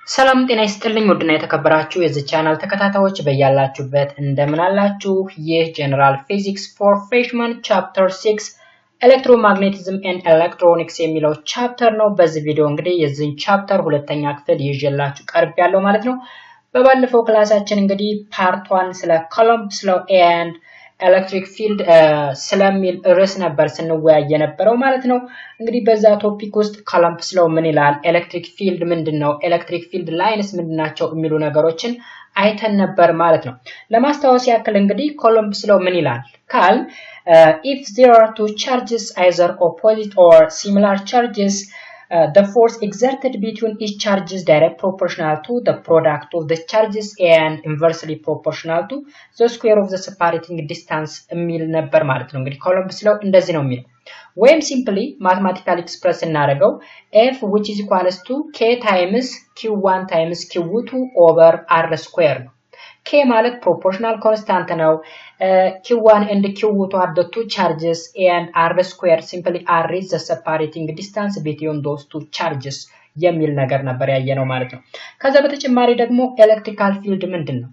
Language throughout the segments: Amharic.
ሰላም ጤና ይስጥልኝ ውድና የተከበራችሁ የዚህ ቻናል ተከታታዮች በያላችሁበት እንደምን አላችሁ? ይህ ጀነራል ፊዚክስ ፎር ፍሬሽማን ቻፕተር 6 ኤሌክትሮማግኔቲዝም ኤንድ ኤሌክትሮኒክስ የሚለው ቻፕተር ነው። በዚህ ቪዲዮ እንግዲህ የዚህን ቻፕተር ሁለተኛ ክፍል ይዤላችሁ ቀርብ ያለው ማለት ነው። በባለፈው ክላሳችን እንግዲህ ፓርት 1 ስለ ኮሎምብስ ሎው ኤንድ ኤሌክትሪክ ፊልድ ስለሚል ርዕስ ነበር ስንወያይ የነበረው ማለት ነው። እንግዲህ በዛ ቶፒክ ውስጥ ኮሎምብስ ሎው ምን ይላል፣ ኤሌክትሪክ ፊልድ ምንድነው፣ ኤሌክትሪክ ፊልድ ላይንስ ምንድናቸው የሚሉ ነገሮችን አይተን ነበር ማለት ነው። ለማስታወስ ያክል እንግዲህ ኮሎምብስ ሎው ምን ይላል ካል if there are two charges either opposite or similar charges the force exerted between each charge is direct proportional to the product of the charges and inversely proportional to the square of the separating distance የሚል ነበር ማለት ነው። እንግዲህ ኮሎምብስ ሎው እንደዚህ ነው የሚለው ወይም simply mathematical express እናደርገው f which is equals to k times q1 times q2 over r square ነው። k ማለት proportional constant ነው። q1 and q2 are the two charges and r square simply r is the separating distance between those two charges የሚል ነገር ነበር ያየነው ማለት ነው። ከዛ በተጨማሪ ደግሞ ኤሌክትሪካል ፊልድ ምንድነው?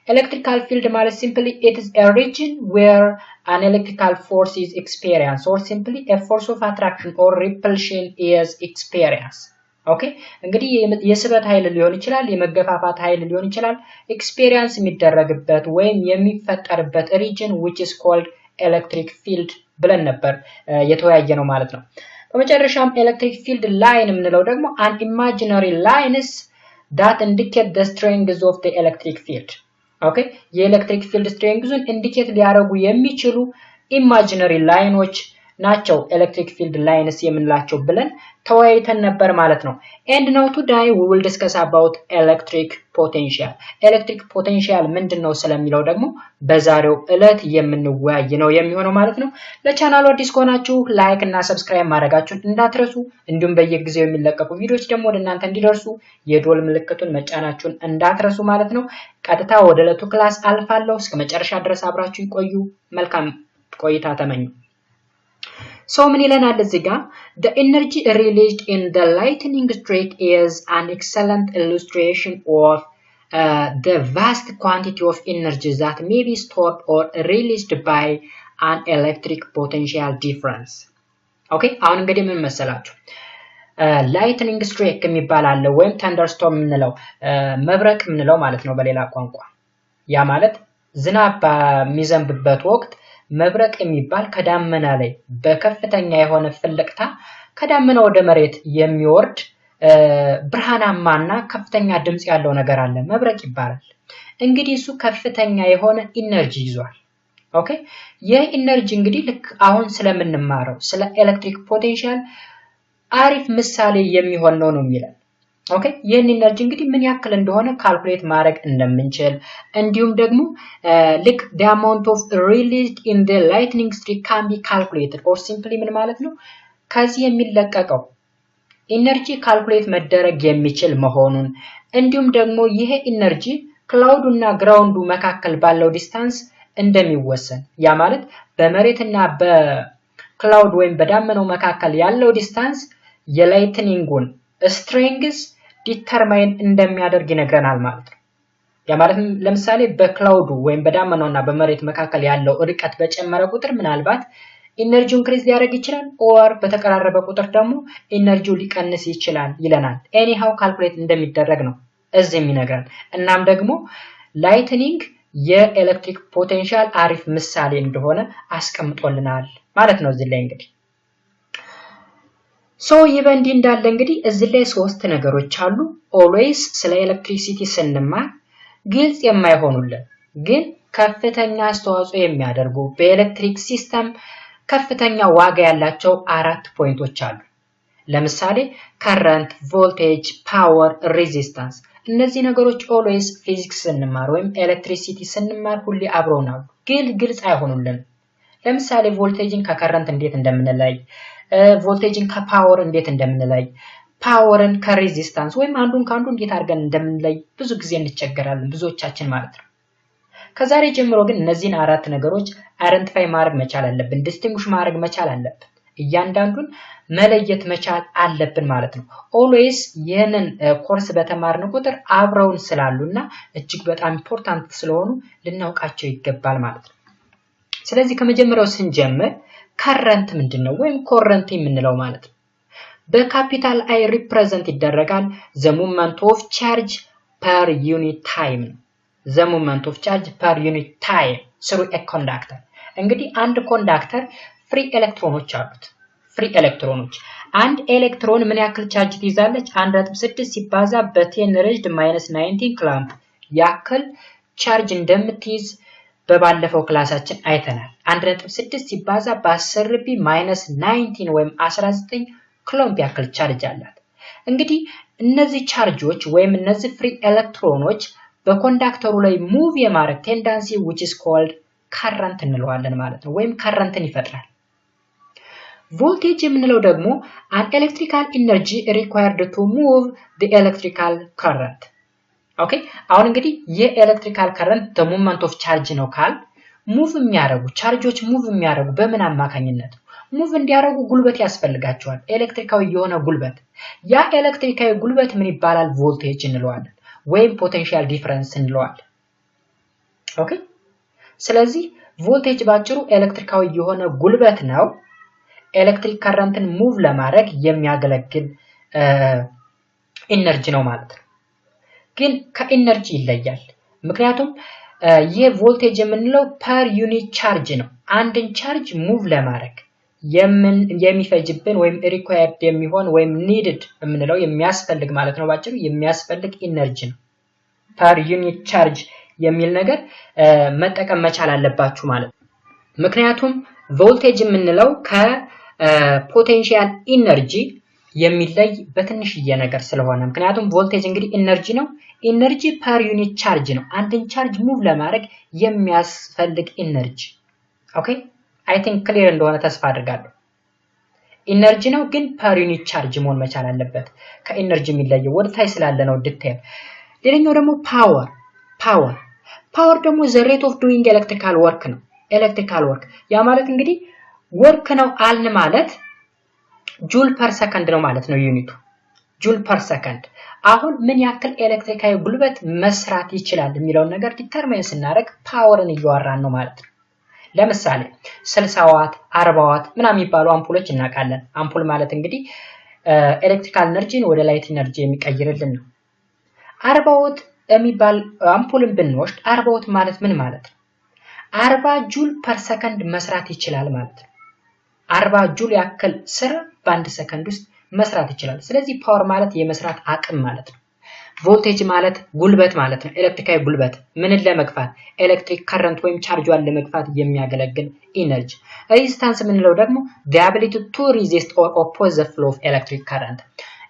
ኤሌክትሪካል ፊልድ ማለት simply it is a region where an electrical force is experienced or simply a force of attraction or repulsion is experienced. ኦኬ እንግዲህ የስበት ኃይል ሊሆን ይችላል፣ የመገፋፋት ኃይል ሊሆን ይችላል፣ ኤክስፒሪየንስ የሚደረግበት ወይም የሚፈጠርበት region which is called electric field ብለን ነበር የተወያየነው ማለት ነው። በመጨረሻም ኤሌክትሪክ ፊልድ ላይን የምንለው ደግሞ an imaginary lines that indicate the strength of the electric field. ኦኬ የኤሌክትሪክ ፊልድ ስትሬንግዙን ኢንዲኬት ሊያደርጉ የሚችሉ ኢማጂነሪ ላይኖች ናቸው ኤሌክትሪክ ፊልድ ላይንስ የምንላቸው ብለን ተወያይተን ነበር ማለት ነው። and now today we will discuss about electric potential. ኤሌክትሪክ ፖቴንሻል ምንድነው ስለሚለው ደግሞ በዛሬው ዕለት የምንወያይ ነው የሚሆነው ማለት ነው። ለቻናሉ አዲስ ከሆናችሁ ላይክ እና ሰብስክራይብ ማድረጋችሁን እንዳትረሱ፣ እንዲሁም በየጊዜው የሚለቀቁ ቪዲዮዎች ደግሞ ወደናንተ እንዲደርሱ የዶል ምልክቱን መጫናችሁን እንዳትረሱ ማለት ነው። ቀጥታ ወደ ዕለቱ ክላስ አልፋለሁ። እስከ መጨረሻ ድረስ አብራችሁ ይቆዩ። መልካም ቆይታ ተመኙ። So ምን ይለናል እዚህ ጋር the energy released in the lightning streak is an excellent illustration of the vast quantity of energy that may be stored or released by an electric potential difference. Okay አሁን እንግዲህ ምን መሰላችሁ lightning streak የሚባል አለ ወይም thunderstorm የምንለው መብረቅ የምንለው ማለት ነው በሌላ ቋንቋ። ያ ማለት ዝናብ በሚዘንብበት ወቅት መብረቅ የሚባል ከዳመና ላይ በከፍተኛ የሆነ ፍልቅታ ከዳመና ወደ መሬት የሚወርድ ብርሃናማና ከፍተኛ ድምጽ ያለው ነገር አለ፣ መብረቅ ይባላል። እንግዲህ እሱ ከፍተኛ የሆነ ኢነርጂ ይዟል። ኦኬ የኢነርጂ እንግዲህ ልክ አሁን ስለምንማረው ስለ ኤሌክትሪክ ፖቴንሻል አሪፍ ምሳሌ የሚሆን ነው የሚለው። ኦኬ ይህን ኢነርጂ እንግዲህ ምን ያክል እንደሆነ ካልኩሌት ማድረግ እንደምንችል እንዲሁም ደግሞ ልክ the amount of released in the lightning streak can be calculated or simply ምን ማለት ነው ከዚህ የሚለቀቀው ኢነርጂ ካልኩሌት መደረግ የሚችል መሆኑን እንዲሁም ደግሞ ይሄ ኢነርጂ ክላውዱ እና ግራውንዱ መካከል ባለው ዲስታንስ እንደሚወሰን፣ ያ ማለት በመሬትና በክላውድ ወይም በዳመናው መካከል ያለው ዲስታንስ የላይትኒንጉን ስትሬንግዝ ዲተርማይን እንደሚያደርግ ይነግረናል ማለት ነው። ያ ማለት ለምሳሌ በክላውዱ ወይም በዳመናውና በመሬት መካከል ያለው ርቀት በጨመረ ቁጥር ምናልባት ኢነርጂውን ኢንክሪዝ ሊያደርግ ይችላል ኦር በተቀራረበ ቁጥር ደግሞ ኢነርጂው ሊቀንስ ይችላል ይለናል። ኤኒሃው ካልኩሌት እንደሚደረግ ነው እዚህ የሚነግረን። እናም ደግሞ ላይትኒንግ የኤሌክትሪክ ፖቴንሻል አሪፍ ምሳሌ እንደሆነ አስቀምጦልናል ማለት ነው እዚህ ላይ እንግዲህ ሶ ይበንዲ እንዳለ እንግዲህ እዚህ ላይ ሶስት ነገሮች አሉ። ኦልዌይስ ስለ ኤሌክትሪሲቲ ስንማር ግልጽ የማይሆኑልን ግን ከፍተኛ አስተዋጽኦ የሚያደርጉ በኤሌክትሪክ ሲስተም ከፍተኛ ዋጋ ያላቸው አራት ፖይንቶች አሉ። ለምሳሌ ከረንት፣ ቮልቴጅ፣ ፓወር፣ ሬዚስታንስ። እነዚህ ነገሮች ኦልዌይስ ፊዚክስ ስንማር ወይም ኤሌክትሪሲቲ ስንማር ሁሌ አብረውን አሉ ግን ግልጽ አይሆኑልን። ለምሳሌ ቮልቴጅን ከከረንት እንዴት እንደምንለይ፣ ቮልቴጅን ከፓወር እንዴት እንደምንለይ፣ ፓወርን ከሬዚስታንስ ወይም አንዱን ካንዱ እንዴት አድርገን እንደምንለይ ብዙ ጊዜ እንቸገራለን ብዙዎቻችን ማለት ነው። ከዛሬ ጀምሮ ግን እነዚህን አራት ነገሮች አይደንቲፋይ ማድረግ መቻል አለብን፣ ዲስቲንጉሽ ማድረግ መቻል አለብን። እያንዳንዱን መለየት መቻል አለብን ማለት ነው። ኦልዌይስ ይህንን ኮርስ በተማርን ቁጥር አብረውን ስላሉና እጅግ በጣም ኢምፖርታንት ስለሆኑ ልናውቃቸው ይገባል ማለት ነው። ስለዚህ ከመጀመሪያው ስንጀምር ከረንት ምንድነው ወይም ኮረንት የምንለው ማለት ነው። በካፒታል አይ ሪፕሬዘንት ይደረጋል the movement of charge per unit time ነው። the movement of charge per unit time through a conductor እንግዲህ አንድ ኮንዳክተር ፍሪ ኤሌክትሮኖች አሉት። ፍሪ ኤሌክትሮኖች አንድ ኤሌክትሮን ምን ያክል ቻርጅ ትይዛለች? 1.6 ሲባዛ በ10 raised -19 ክላምፕ ያክል ቻርጅ እንደምትይዝ በባለፈው ክላሳችን አይተናል። 1.6 ሲባዛ በ10 -19 ወይም 19 ኩሎምብ ያክል ቻርጅ አላት። እንግዲህ እነዚህ ቻርጆች ወይም እነዚህ ፍሪ ኤሌክትሮኖች በኮንዳክተሩ ላይ ሙቭ የማድረግ ቴንዳንሲ which is called current እንለዋለን ማለት ነው፣ ወይም ከረንትን ይፈጥራል። ቮልቴጅ የምንለው ደግሞ an electrical energy required to move the electrical current ኦኬ። አሁን እንግዲህ የኤሌክትሪካል ከረንት the movement of charge ነው ካል ሙቭ የሚያደርጉ ቻርጆች ሙቭ የሚያደርጉ በምን አማካኝነት ነው? ሙቭ እንዲያደርጉ ጉልበት ያስፈልጋቸዋል፣ ኤሌክትሪካዊ የሆነ ጉልበት። ያ ኤሌክትሪካዊ ጉልበት ምን ይባላል? ቮልቴጅ እንለዋለን ወይም ፖቴንሻል ዲፈረንስ እንለዋለን። ኦኬ። ስለዚህ ቮልቴጅ ባጭሩ ኤሌክትሪካዊ የሆነ ጉልበት ነው። ኤሌክትሪክ ከረንትን ሙቭ ለማድረግ የሚያገለግል ኢነርጂ ነው ማለት ነው። ግን ከኢነርጂ ይለያል። ምክንያቱም ይህ ቮልቴጅ የምንለው ፐር ዩኒት ቻርጅ ነው። አንድን ቻርጅ ሙቭ ለማድረግ የሚፈጅብን ወይም ሪኳየርድ የሚሆን ወይም ኒድድ የምንለው የሚያስፈልግ ማለት ነው። ባጭሩ የሚያስፈልግ ኢነርጂ ነው። ፐር ዩኒት ቻርጅ የሚል ነገር መጠቀም መቻል አለባችሁ ማለት ነው። ምክንያቱም ቮልቴጅ የምንለው ከፖቴንሻል ኢነርጂ የሚለይ በትንሽዬ ነገር ስለሆነ፣ ምክንያቱም ቮልቴጅ እንግዲህ ኢነርጂ ነው። ኢነርጂ ፐር ዩኒት ቻርጅ ነው። አንድን ቻርጅ ሙቭ ለማድረግ የሚያስፈልግ ኢነርጂ። ኦኬ አይ ቲንክ ክሊር እንደሆነ ተስፋ አድርጋለሁ። ኢነርጂ ነው ግን ፐር ዩኒት ቻርጅ መሆን መቻል አለበት። ከኢነርጂ የሚለየው ወደታይ ስላለ ነው ዲቴል። ሌላኛው ደግሞ ፓወር ደግሞ the rate of doing electrical work ነው። ኤሌክትሪካል ወርክ ያ ማለት እንግዲህ ወርክ ነው አልን ማለት ጁል ፐር ሰከንድ ነው ማለት ነው። ዩኒቱ ጁል ፐር ሰከንድ። አሁን ምን ያክል ኤሌክትሪካዊ ጉልበት መስራት ይችላል የሚለውን ነገር ዲተርማይን ስናደርግ ፓወርን እያወራን ነው ማለት ነው። ለምሳሌ 60 ዋት 40 ዋት ምናምን የሚባሉ አምፑሎች እናውቃለን። አምፑል ማለት እንግዲህ ኤሌክትሪካል ኤነርጂን ወደ ላይት ኤነርጂ የሚቀይርልን ነው። 40 ዋት የሚባል አምፑልን ብንወስድ 40 ዋት ማለት ምን ማለት ነው? 40 ጁል ፐር ሰከንድ መስራት ይችላል ማለት ነው። 40 ጁል ያክል ስራ በአንድ ሰከንድ ውስጥ መስራት ይችላል። ስለዚህ ፓወር ማለት የመስራት አቅም ማለት ነው። ቮልቴጅ ማለት ጉልበት ማለት ነው። ኤሌክትሪካዊ ጉልበት ምንን ለመግፋት? ኤሌክትሪክ ከረንት ወይም ቻርጇን ለመግፋት የሚያገለግል ኢነርጂ። ሬዚስታንስ የምንለው ደግሞ the ability to resist or oppose the flow of electric current።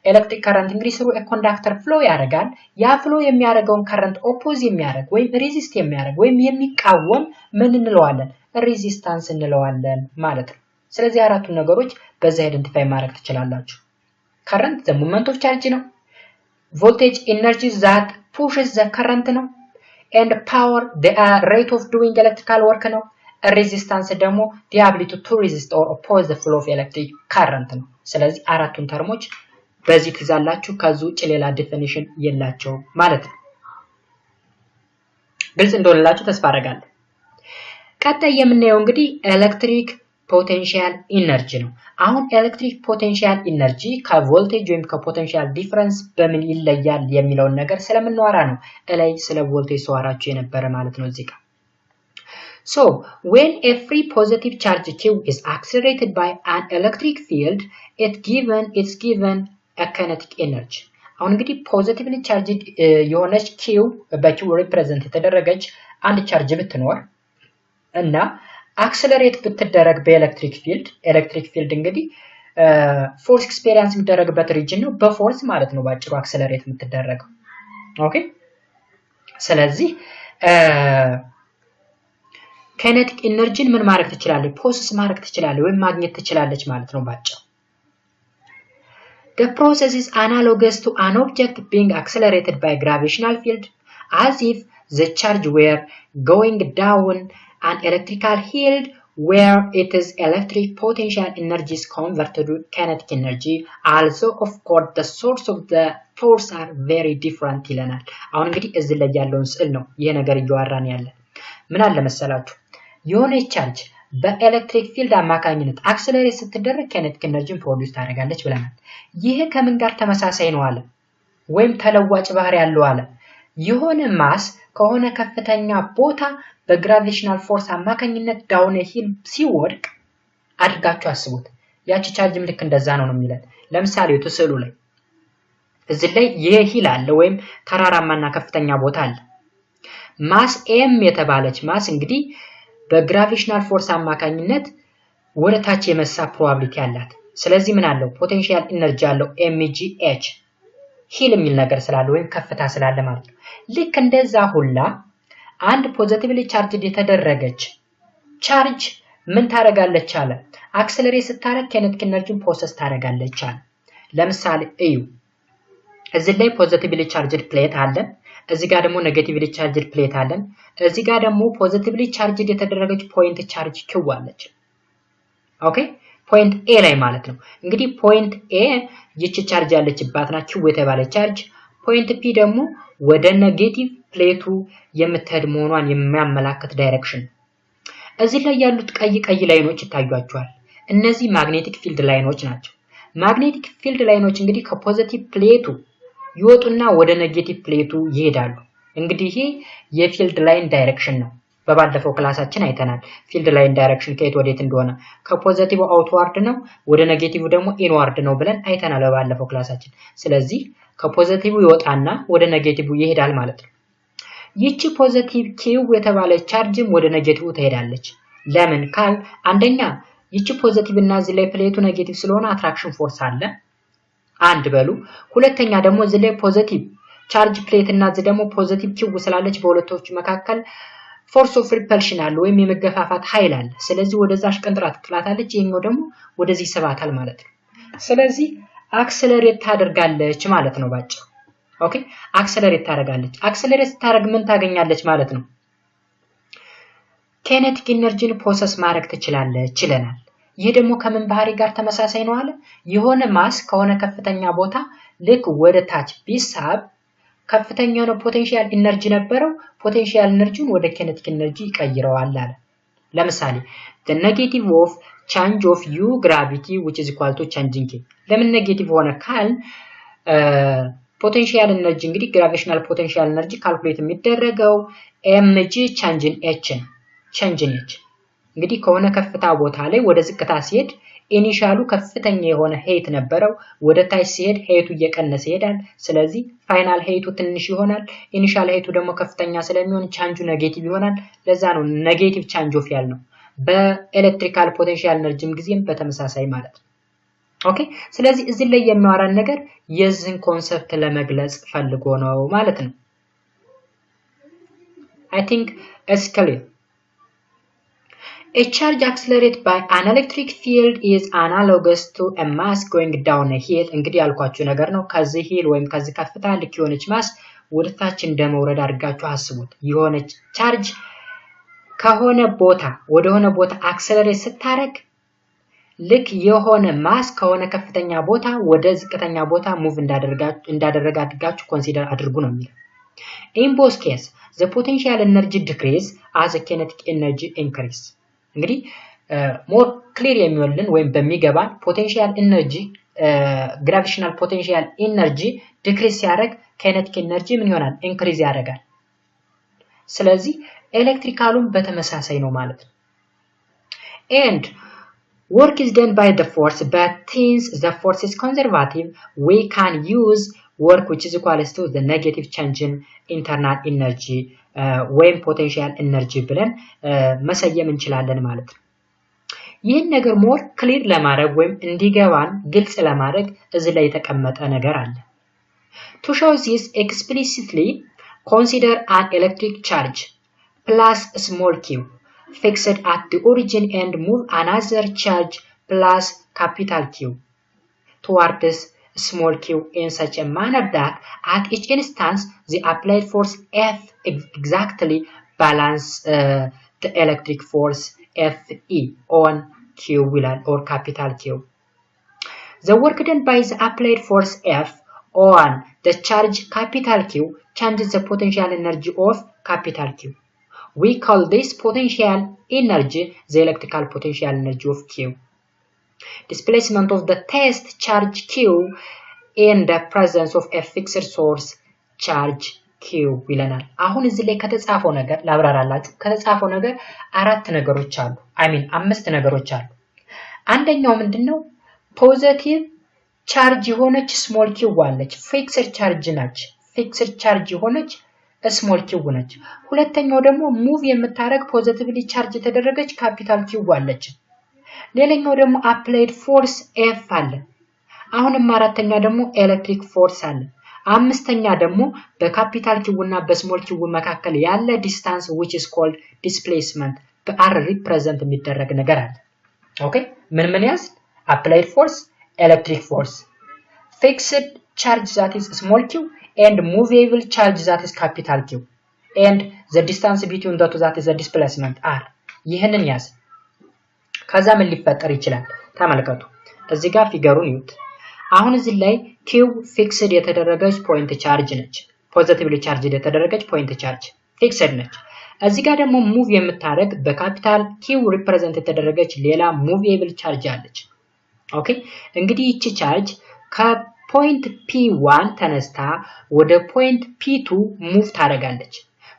ኤሌክትሪክ ከረንት እንግዲህ ስሩ ኮንዳክተር ፍሎ ያደርጋል። ያ ፍሎ የሚያደርገውን ከረንት ኦፖዝ የሚያደርግ ወይም ሬዚስት የሚያደርግ ወይም የሚቃወም ምን እንለዋለን? ሬዚስታንስ እንለዋለን ማለት ነው። ስለዚህ አራቱን ነገሮች በዛ አይደንቲፋይ ማድረግ ትችላላችሁ። ከረንት the movement of charge ነው። voltage energy that pushes the current ነው። and power the rate of doing electrical work ነው። resistance ደግሞ the ability to resist or oppose the flow of electric current ነው። ስለዚህ አራቱን ተርሞች በዚህ ትይዛላችሁ። ከዚህ ውጭ ሌላ ዴፊኒሽን የላቸው ማለት ነው። ግልጽ እንደሆነላችሁ ተስፋ አደርጋለሁ። ቀጣይ የምናየው እንግዲህ ኤሌክትሪክ ፖቴንሻል ኢነርጂ ነው። አሁን ኤሌክትሪክ ፖቴንሻል ኢነርጂ ከቮልቴጅ ወይም ከፖቴንሻል ዲፈረንስ በምን ይለያል የሚለውን ነገር ስለምንዋራ ነው እላይ ስለ ቮልቴጅ ሰዋራችሁ የነበረ ማለት ነው እዚህ ጋር። So when a free positive charge Q is accelerated by an electric field, it's given a kinetic energy. አሁን እንግዲህ ፖዚቲቭሊ ቻርጅድ የሆነች ኪው በኪው ሪፕሬዘንት የተደረገች አንድ ቻርጅ ብትኖር እና አክሰለሬት ብትደረግ በኤሌክትሪክ ፊልድ እንግዲህ ፎርስ ኤክስፔሪየንስ የሚደረግበት ሪጅን ነው፣ በፎርስ ማለት ነው ባጭሩ አክሰለሬት የምትደረገው። ኦኬ ስለዚህ kinetic ኤነርጂን ምን ማድረግ ትችላለች? ፖሰስ ማድረግ ትችላለች ወይም ማግኘት ትችላለች ማለት ነው ባጭሩ። The process is analogous to an object being accelerated by a gravitational field, as if the charge were going down an electrical field where it is electric potential energy is converted to kinetic energy. Also, of course, the source of the force are very different ይለናል። አሁን እንግዲህ እዚህ ላይ ያለውን ስዕል ነው ይሄ ነገር እያወራን ያለ። ምን አለ መሰላችሁ? የሆነ ቻርጅ በኤሌክትሪክ ፊልድ አማካኝነት አክሰለሬት ስትደረግ kinetic energy ፕሮዲዩስ ታደርጋለች ብለናል። ይሄ ከምን ጋር ተመሳሳይ ነው አለ? ወይም ተለዋጭ ባህሪ ያለው አለ? የሆነ ማስ ከሆነ ከፍተኛ ቦታ በግራቪቴሽናል ፎርስ አማካኝነት ዳውን ሂል ሲወድቅ አድርጋችሁ አስቡት። ያቺ ቻርጅም ልክ እንደዛ ነው የሚለን። ለምሳሌ ተስዕሉ ላይ እዚህ ላይ ይሄ ሂል አለ ወይም ተራራማና ከፍተኛ ቦታ አለ። ማስ ኤም የተባለች ማስ እንግዲህ በግራቪቴሽናል ፎርስ አማካኝነት ወደ ታች የመሳብ ፕሮባቢሊቲ አላት። ስለዚህ ምን አለው? ፖቴንሻል ኢነርጂ አለው mgh ሂል የሚል ነገር ስላለ ወይም ከፍታ ስላለ ማለት ነው። ልክ እንደዛ ሁላ አንድ ፖዚቲቭሊ ቻርጅድ የተደረገች ቻርጅ ምን ታረጋለች አለ? አክሰለሬት ስታረግ kinetic energy ፕሮሰስ ታረጋለች አለ። ለምሳሌ እዩ፣ እዚህ ላይ ፖዚቲቭሊ ቻርጅድ ፕሌት አለን፣ እዚህ ጋር ደግሞ ኔጌቲቭሊ ቻርጅድ ፕሌት አለን፣ እዚህ ጋር ደግሞ ፖዚቲቭሊ ቻርጅድ የተደረገች ፖይንት ቻርጅ ኪው አለች። ኦኬ ፖይንት ኤ ላይ ማለት ነው። እንግዲህ ፖይንት ኤ ይቺ ቻርጅ ያለችባት ናት ኪው የተባለ ቻርጅ፣ ፖይንት ፒ ደግሞ ወደ ኔጌቲቭ ፕሌቱ የምትሄድ መሆኗን የሚያመላክት ዳይሬክሽን። እዚህ ላይ ያሉት ቀይ ላይኖች ይታያቸዋል። እነዚህ ማግኔቲክ ፊልድ ላይኖች ናቸው። ማግኔቲክ ፊልድ ላይኖች እንግዲህ ከፖዚቲቭ ፕሌቱ ይወጡና ወደ ኔጌቲቭ ፕሌቱ ይሄዳሉ። እንግዲህ ይሄ የፊልድ ላይን ዳይሬክሽን ነው። በባለፈው ክላሳችን አይተናል። ፊልድ ላይን ዳይሬክሽን ከየት ወዴት እንደሆነ ከፖዚቲቭ አውትዋርድ ነው ወደ ኔጌቲቭ ደግሞ ኢንዋርድ ነው ብለን አይተናል በባለፈው ክላሳችን። ስለዚህ ከፖዚቲቭ ይወጣና ወደ ኔጌቲቭ ይሄዳል ማለት ነው። ይቺ ፖዚቲቭ ኪው የተባለ ቻርጅም ወደ ኔጌቲቭ ትሄዳለች። ለምን ካል አንደኛ ይቺ ፖዚቲቭ እና እዚህ ላይ ፕሌቱ ኔጌቲቭ ስለሆነ አትራክሽን ፎርስ አለ አንድ በሉ። ሁለተኛ ደግሞ እዚህ ላይ ፖዚቲቭ ቻርጅ ፕሌት እና እዚህ ደግሞ ፖዚቲቭ ኪው ስላለች በሁለቶቹ መካከል ፎርስ ኦፍ ሪፐልሽን አለ ወይም የመገፋፋት ኃይል አለ። ስለዚህ ወደዛሽ ቀንጥራት ትላታለች፣ ይሄኛው ደግሞ ወደዚህ ይስባታል ማለት ነው። ስለዚህ አክሰለሬት ታደርጋለች ማለት ነው ባጭሩ። ኦኬ አክሰለሬት ታደርጋለች። አክሰለሬት ስታደርግ ምን ታገኛለች ማለት ነው? kinetic ኢነርጂን ፕሮሰስ ማድረግ ትችላለች ይለናል። ይሄ ደግሞ ከምን ባህሪ ጋር ተመሳሳይ ነው አለ? የሆነ ማስ ከሆነ ከፍተኛ ቦታ ልክ ወደ ታች ቢሳብ ከፍተኛ ነው ፖቴንሻል ኢነርጂ ነበረው፣ ፖቴንሻል ኢነርጂውን ወደ kinetic ኢነርጂ ይቀይረዋል አለ። ለምሳሌ the negative of change of u gravity which is equal to changing k። ለምን ኔጌቲቭ ሆነ ካል ፖቴንሻል ኢነርጂ እንግዲህ ግራቪቴሽናል ፖቴንሻል ኢነርጂ ካልኩሌት የሚደረገው mg change in h ነው። change in h እንግዲህ ከሆነ ከፍታ ቦታ ላይ ወደ ዝቅታ ሲሄድ ኢኒሻሉ ከፍተኛ የሆነ ሄት ነበረው፣ ወደ ታች ሲሄድ ሄቱ እየቀነሰ ይሄዳል። ስለዚህ ፋይናል ሄቱ ትንሽ ይሆናል። ኢኒሻል ሄቱ ደግሞ ከፍተኛ ስለሚሆን ቻንጁ ኔጌቲቭ ይሆናል። ለዛ ነው ኔጌቲቭ ቻንጅ ኦፍ ያልነው። በኤሌክትሪካል ፖቴንሻል ኢነርጂም ጊዜም በተመሳሳይ ማለት ነው። ኦኬ ስለዚህ እዚህ ላይ የሚያወራን ነገር የዚህን ኮንሰፕት ለመግለጽ ፈልጎ ነው ማለት ነው። I think it's clear. A charge accelerated by an electric field is analogous to a mass going down a hill። እንግዲህ ያልኳችሁ ነገር ነው። ከዚህ ሂል ወይም ከዚህ ከፍታ ልክ የሆነች ማስ ወደታች እንደመውረድ አድርጋችሁ አስቡት። የሆነች ቻርጅ ከሆነ ቦታ ወደ ሆነ ቦታ አክሰለሬት ስታረግ ልክ የሆነ ማስ ከሆነ ከፍተኛ ቦታ ወደ ዝቅተኛ ቦታ ሙቭ እንዳደረገ አድርጋችሁ ኮንሲደር አድርጉ ነው የሚለው። In both cases the potential energy decrease as the kinetic energy increase። እንግዲህ ሞር ክሊር የሚሆንልን ወይም በሚገባን ፖቴንሻል ኢነርጂ ግራቪቴሽናል ፖቴንሻል ኢነርጂ ዲክሪዝ ሲያደርግ kinetic ኢነርጂ ምን ይሆናል? ኢንክሪዝ ያደርጋል። ስለዚህ ኤሌክትሪካሉም በተመሳሳይ ነው ማለት ነው። and work is done by the force, but since the force is conservative we can use work which is equal to the negative change in internal energy ወይም ፖቴንሻል ኢነርጂ ብለን መሰየም እንችላለን ማለት ነው። ይህን ነገር ሞር ክሊር ለማድረግ ወይም እንዲገባን ግልጽ ለማድረግ እዚህ ላይ የተቀመጠ ነገር አለ። To show this explicitly, consider an electric charge plus small q fixed at the origin and move another charge plus capital Q towards small q in such a manner that at each instance the applied force F exactly balance the electric force FE on Q ይላል or capital Q. The work done by the applied force F on the charge capital Q changes the potential energy of capital Q. We call this potential energy the electrical potential energy of Q. Displacement of the test charge Q in the presence of a fixed source charge Q ይለናል። አሁን እዚህ ላይ ከተጻፈው ነገር ላብራራላችሁ። ከተጻፈው ነገር አምስት ነገሮች አሉ። አንደኛው ምንድነው? ፖዚቲቭ ቻርጅ የሆነች ስሞል ኪው አለች። ፊክስድ ቻርጅ ነች። ፊክስድ ቻርጅ የሆነች ስሞል ኪው ነች። ሁለተኛው ደግሞ ሙቭ የምታረግ ፖዚቲቭሊ ቻርጅ የተደረገች ካፒታል ኪው አለች። ሌላኛው ደግሞ አፕላይድ ፎርስ ኤፍ አለ። አሁንም አራተኛ ደግሞ ኤሌክትሪክ ፎርስ አለ። አምስተኛ ደግሞ በካፒታል ኪው እና በስሞል ኪው መካከል ያለ ዲስታንስ which is called displacement በአር ሪፕሬዘንት የሚደረግ ነገር አለ። ኦኬ ምን ያዝ? applied force, electric force, fixed charge that is small q and movable charge that is capital Q and the distance between the two that is the displacement r. ይሄንን ያዝ። ከዛ ምን ሊፈጠር ይችላል ተመልከቱ። እዚህ ጋር ፊገሩን ይዩት። አሁን እዚህ ላይ q ፊክስድ የተደረገች ፖይንት ቻርጅ ነች። ፖዚቲቭሊ ቻርጅ የተደረገች ፖይንት ቻርጅ ፊክስድ ነች። እዚህ ጋር ደግሞ ሙቭ የምታረግ በካፒታል q ሪፕሬዘንት የተደረገች ሌላ ሙቬብል ቻርጅ አለች። ኦኬ እንግዲህ እቺ ቻርጅ ከፖይንት P1 ተነስታ ወደ ፖይንት P2 ሙቭ ታረጋለች።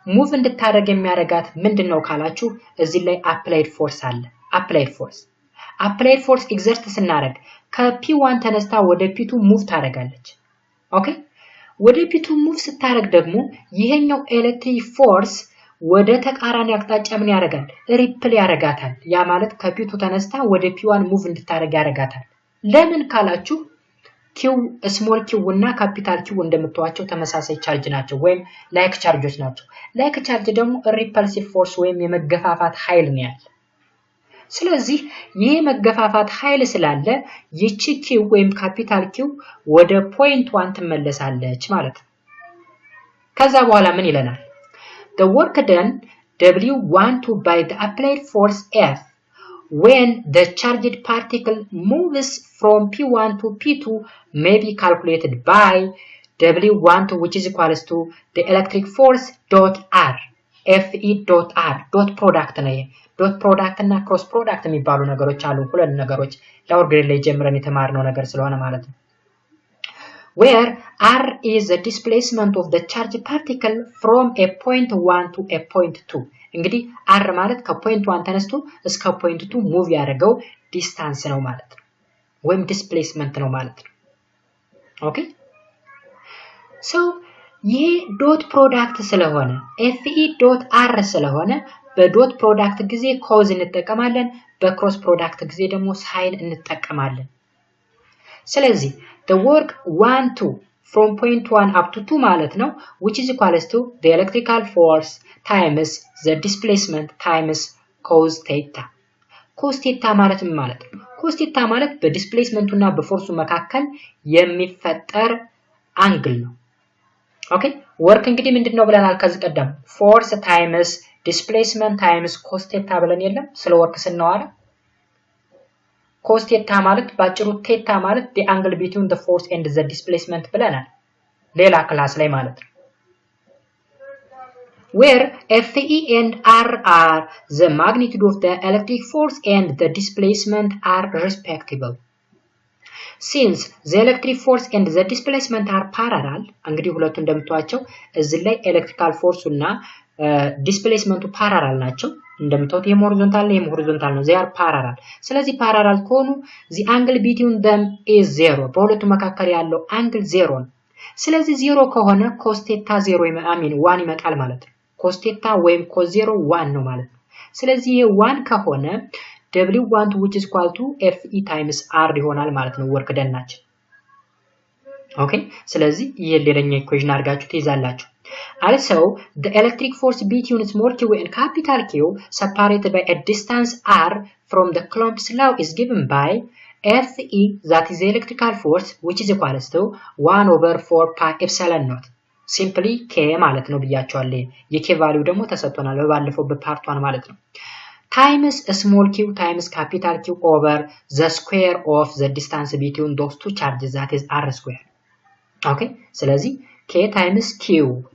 ሙቭ እንድታረግ የሚያረጋት ምንድነው ካላችሁ እዚህ ላይ አፕላይድ ፎርስ አለ። አፕላይድ ፎርስ ኤግዘርት ስናረግ ከP1 ተነስታ ወደ P2 ሙቭ ታረጋለች። ኦኬ ወደ P2 ሙቭ ስታረግ ደግሞ ይሄኛው ኤሌክትሪክ ፎርስ ወደ ተቃራኒ አቅጣጫ ምን ያረጋል? ሪፕል ያረጋታል። ያ ማለት ከፒቱ ተነስታ ወደ ፒ1 ሙቭ እንድታረግ ያረጋታል። ለምን ካላችሁ ኪው ስሞል ኪው እና ካፒታል ኪው እንደምትዋቸው ተመሳሳይ ቻርጅ ናቸው ወይም ላይክ ቻርጆች ናቸው። ላይክ ቻርጅ ደግሞ ሪፐልሲቭ ፎርስ ወይም የመገፋፋት ኃይል ነው ያለው። ስለዚህ ይሄ መገፋፋት ኃይል ስላለ ይቺ ኪው ወይም ካፒታል ኪው ወደ ፖይንት 1 ትመለሳለች ማለት ነው። ከዛ በኋላ ምን ይለናል? The work done W12 by the applied force F when the charged particle moves from P1 to P2 may be calculated by W12 which is equals to the electric force dot R FE dot R dot product ነው። dot product እና cross product የሚባሉ ነገሮች አሉ። ሁለት ነገሮች ላወር ግሬድ ላይ ጀምረን የተማርነው ነገር ስለሆነ ማለት ነው። where r is the displacement of the charged particle from a point 1 to a point 2 እንግዲህ r ማለት ከፖይንት 1 ተነስቶ እስከ ፖይንት 2 ሙቭ ያደረገው ዲስታንስ ነው ማለት ነው ወይም ዲስፕሌስመንት ነው ማለት ነው። ኦኬ ሶ ይሄ ዶት ፕሮዳክት ስለሆነ fe.r ስለሆነ በዶት ፕሮዳክት ጊዜ ኮዝ እንጠቀማለን፣ በክሮስ ፕሮዳክት ጊዜ ደግሞ ሳይን እንጠቀማለን። ስለዚህ the work 1 2 from point 1 up to 2 ማለት ነው which is equals to the electrical force times the displacement times cos theta. cos theta ማለት ምን ማለት ነው? cos theta ማለት በዲስፕሌስመንቱና በፎርሱ መካከል የሚፈጠር አንግል ነው። ኦኬ ወርክ እንግዲህ ምንድነው ብለናል ከዚህ ቀደም force times displacement times cos theta ብለን የለም ስለ ወርክ ስናወራ cos theta ማለት ባጭሩ theta ማለት the angle between the force and the displacement ብለናል ሌላ ክላስ ላይ ማለት ነው። where Fe and R are the magnitude of the electric force and the displacement are respectively. Since the electric force and the displacement are parallel እንግዲህ ሁለቱ እንደምታዩቸው እዚህ ላይ ኤሌክትሪካል ፎርሱ እና ዲስፕሌስመንቱ ፓራላል ናቸው። እንደምታዩት ይሄም ሆሪዞንታል ነው they are parallel። ስለዚህ ፓራላል ከሆኑ the angle between them is 0 በሁለቱ መካከል ያለው አንግል 0 ነው። ስለዚህ 0 ከሆነ cos theta 0 1 ይመጣል ማለት ነው። cos theta ወይም cos 0 1 ነው ማለት ነው። ስለዚህ ይሄ 1 ከሆነ W12 which is equal to Fe times R ይሆናል ማለት ነው ወርክ ደናችን። ኦኬ ስለዚህ ይሄ ሌላኛው ኢኩዌሽን አድርጋችሁ ትይዛላችሁ። Also, the electric force between small q and capital Q separated by a distance r from the Coulomb's law is given by Fe, that is the electrical force, which is equals to 1 over 4 pi epsilon naught. Simply K ማለት ነው ብያቸዋለሁ። የK ቫልዩ ደግሞ ተሰጥቶናል በባለፈው በፓርት 1 ማለት ነው። times small q times capital Q over the square of the distance between those two charges, that is r square. Okay, ስለዚህ k times q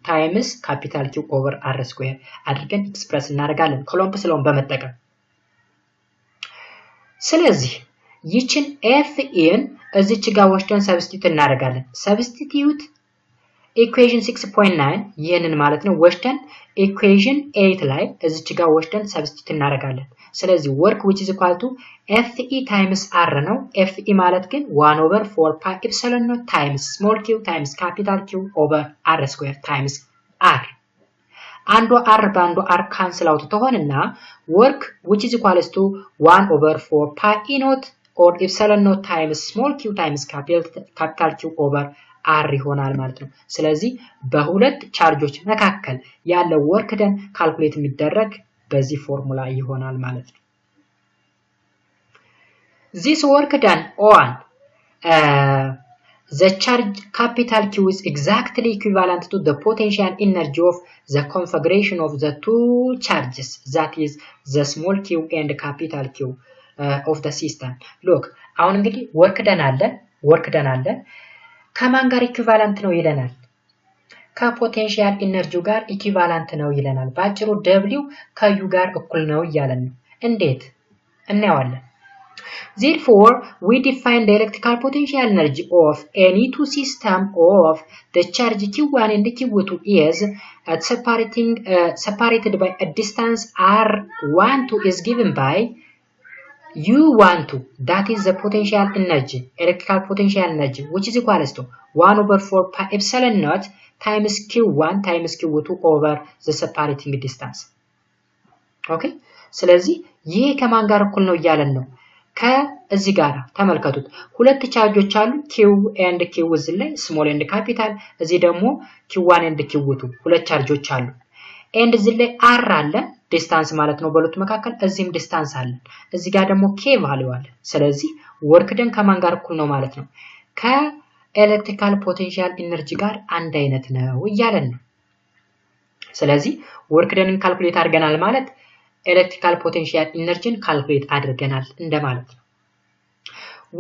times capital Q over r square አድርገን ኤክስፕረስ እናደርጋለን ኮሎምበስ ሎን በመጠቀም። ስለዚህ ይችን f in እዚች ጋር ወስደን ሰብስቲቱት እናደርጋለን። ሰብስቲቱት ኢኩዌሽን 6.9 ይሄንን ማለት ነው ወስደን ኢኩዌሽን 8 ላይ እዚች ጋር ወስደን ሰብስቲቱት እናደርጋለን። ስለዚህ work which is equal to fe times r ነው። fe ማለት ግን 1 over 4 pi epsilon naught times small q times capital Q over r square times r አንዱ r ባንዱ r ካንስል አውት ተሆነና work which is equal to 1 over 4 pi e naught or epsilon naught times small q times capital Q over r ይሆናል ማለት ነው። ስለዚህ በሁለት ቻርጆች መካከል ያለው ወርክ ደን ካልኩሌት የሚደረግ በዚህ ፎርሙላ ይሆናል ማለት ነው። this work done on the charge capital Q is exactly equivalent to the potential energy of the configuration of the two charges, that is the small q and capital Q of the system. look አሁን እንግዲህ work done አለ ከማን ጋር ኢኩቫለንት ነው ይለናል? ከፖቴንሻል ኢነርጂው ጋር ኢኩቫለንት ነው ይለናል። ባጭሩ w ከu ጋር እኩል ነው ይያለን ነው። እንዴት እናያለን? Therefore we define the electrical potential energy of any two system of the charge q1 and q2 is separated by a distance r12 is given by U12, that is the potential energy, electrical potential energy, which is equal to 1 over 4 pi epsilon naught times Q1 times Q2 over the separating distance. Okay? ስለዚህ ይሄ ከማን ጋር እኩል ነው እያለን ነው? ከዚህ ጋር ተመልከቱት። ሁለት ቻርጆች አሉ Q and Q እዚህ ላይ small and capital፣ እዚህ ደግሞ Q1 and Q2 ሁለት ቻርጆች አሉ። and እዚህ ላይ R አለ ዲስታንስ ማለት ነው በሁለቱ መካከል፣ እዚህም ዲስታንስ አለ። እዚህ ጋር ደግሞ k ቫልዩ አለ። ስለዚህ ወርክ ደን ከማን ጋር እኩል ነው ማለት ነው? ከኤሌክትሪካል ፖቴንሻል ኢነርጂ ጋር አንድ አይነት ነው እያለን ነው። ስለዚህ ወርክ ደንን ካልኩሌት አድርገናል ማለት ኤሌክትሪካል ፖቴንሻል ኢነርጂን ካልኩሌት አድርገናል እንደማለት ነው።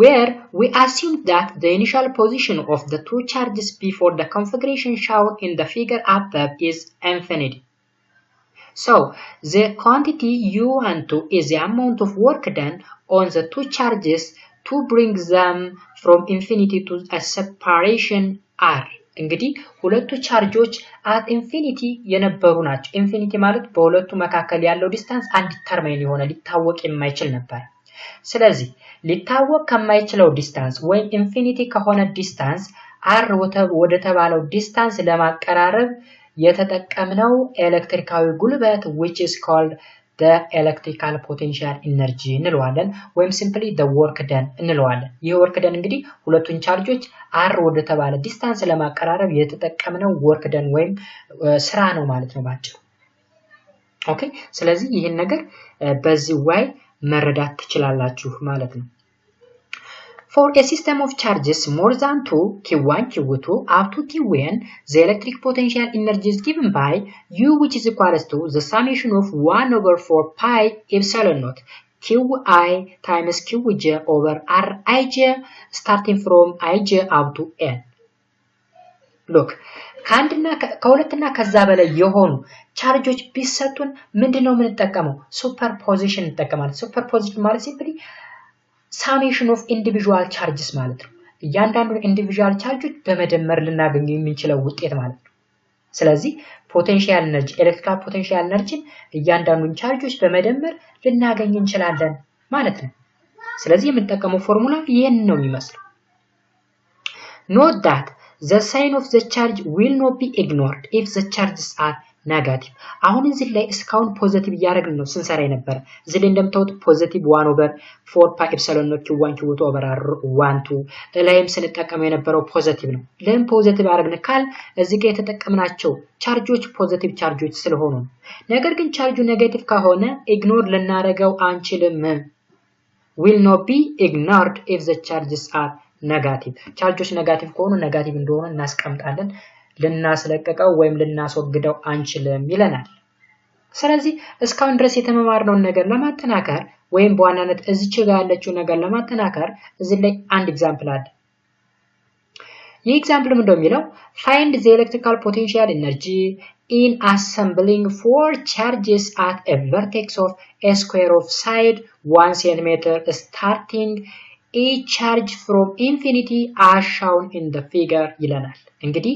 where we assume that the initial position of the two charges before the configuration shown in the figure above is infinity. So the quantity U12 is the amount of work done on the two charges to bring them from infinity to a separation r. እንግዲህ ሁለቱ ቻርጆች at infinity የነበሩ ናቸው። infinity ማለት በሁለቱ መካከል ያለው ዲስታንስ አንዲተርማይን የሆነ ሊታወቅ የማይችል ነበር። ስለዚህ ሊታወቅ ከማይችለው ዲስታንስ ወይም ኢንፊኒቲ ከሆነ ዲስታንስ r ወደ ተባለው ዲስታንስ ለማቀራረብ የተጠቀምነው ኤሌክትሪካዊ ጉልበት which is called the electrical potential energy እንለዋለን ወይም simply the work done እንለዋለን። ይህ work done እንግዲህ ሁለቱን ቻርጆች r ወደ ተባለ ዲስታንስ ለማቀራረብ የተጠቀምነው work done ወይም ስራ ነው ማለት ነው ባጭሩ። ኦኬ ስለዚህ ይሄን ነገር በዚህ way መረዳት ትችላላችሁ ማለት ነው። For a system of charges more than 2 Q1 Q2 up to Qn, the electric potential energy is given by U, which is equal to the summation of 1 over 4 pi epsilon naught Qi times Qj over Rij starting from Ij up to N. Look, ከሁለትና ከዛ በላይ የሆኑ ቻርጆች ቢሰጡን ምንድነው የምንጠቀመው? ሱፐርፖዚሽን እንጠቀማለን። ሱፐርፖዚሽን ማለት ሲምፕሊ summation of individual charges ማለት ነው። እያንዳንዱ ኢንዲቪጁዋል ቻርጆች በመደመር ልናገኝ የምንችለው ውጤት ማለት ነው። ስለዚህ ፖቴንሻል ኤነርጂ ኤሌክትሪካል ፖቴንሻል ኤነርጂን እያንዳንዱን ቻርጆች በመደመር ልናገኝ እንችላለን ማለት ነው። ስለዚህ የምንጠቀመው ፎርሙላ ይሄን ነው የሚመስለው። Note that the sign of the charge will not be ignored if the charges are negative. አሁን እዚህ ላይ እስካሁን ፖዚቲቭ ያደረግን ነው ስንሰራ የነበረ። እዚህ ላይ እንደምታዩት ፖዚቲቭ 1 over 4 pi epsilon naught q1 q2 over r12 ላይም ስንጠቀመው የነበረው ፖዚቲቭ ነው። ለምን ፖዚቲቭ አደረግን ካል እዚህ ጋር የተጠቀምናቸው ቻርጆች ፖዚቲቭ ቻርጆች ስለሆኑ ነው። ነገር ግን ቻርጁ ኔጌቲቭ ከሆነ ኢግኖር ልናደርገው አንችልም። will not be ignored if the charges are negative. ቻርጆች ኔጋቲቭ ከሆኑ ኔጋቲቭ እንደሆነ እናስቀምጣለን። ልናስለቀቀው ወይም ልናስወግደው አንችልም ይለናል። ስለዚህ እስካሁን ድረስ የተመማርነውን ነገር ለማጠናከር ወይም በዋናነት እዚች ጋር ያለችው ነገር ለማጠናከር እዚህ ላይ አንድ ኤግዛምፕል አለ። ይህ ኤግዛምፕል ምንድነው የሚለው find the electrical potential energy in assembling 4 charges at a vertex of a square of side 1 cm starting each charge from infinity as shown in the figure ይለናል። እንግዲህ